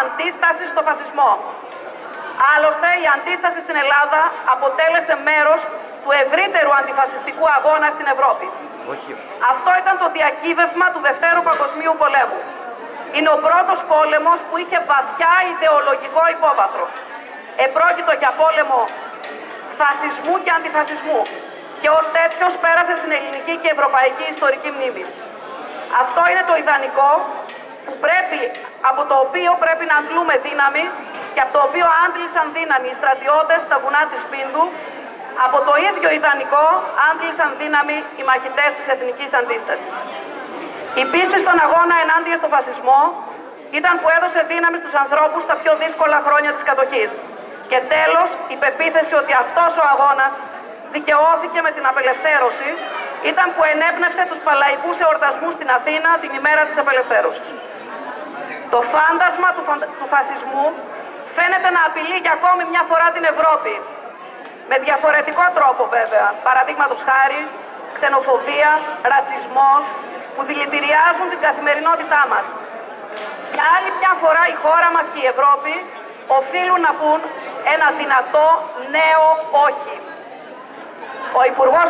αντίσταση στο φασισμό. Άλλωστε, η αντίσταση στην Ελλάδα αποτέλεσε μέρος του ευρύτερου αντιφασιστικού αγώνα στην Ευρώπη. Αυτό ήταν το διακύβευμα του Δευτέρου Παγκοσμίου Πολέμου. Είναι ο πρώτος πόλεμος που είχε βαθιά ιδεολογικό υπόβαθρο. Επρόκειτο για πόλεμο φασισμού και αντιφασισμού και ως τέτοιος πέρασε στην ελληνική και ευρωπαϊκή ιστορική μνήμη. Αυτό είναι το ιδανικό από το οποίο πρέπει να αντλούμε δύναμη και από το οποίο άντλησαν δύναμη οι στρατιώτες στα βουνά της Πίνδου. Από το ίδιο ιδανικό άντλησαν δύναμη οι μαχητές της εθνικής αντίστασης. Η πίστη στον αγώνα ενάντια στο φασισμό ήταν που έδωσε δύναμη στους ανθρώπους στα πιο δύσκολα χρόνια της κατοχής. Και τέλος, η πεποίθηση ότι αυτός ο αγώνας δικαιώθηκε με την απελευθέρωση ήταν που ενέπνευσε τους παλαϊκούς εορτασμούς στην Αθήνα την ημέρα της απελευθέρωσης. Το φάντασμα του φασισμού φαίνεται να απειλεί για ακόμη μια φορά την Ευρώπη. Με διαφορετικό τρόπο βέβαια, παραδείγματος χάρη, ξενοφοβία, ρατσισμός, που δηλητηριάζουν την καθημερινότητά μας. Για άλλη μια φορά η χώρα μας και η Ευρώπη οφείλουν να πούν ένα δυνατό νέο όχι. Ο Υπουργός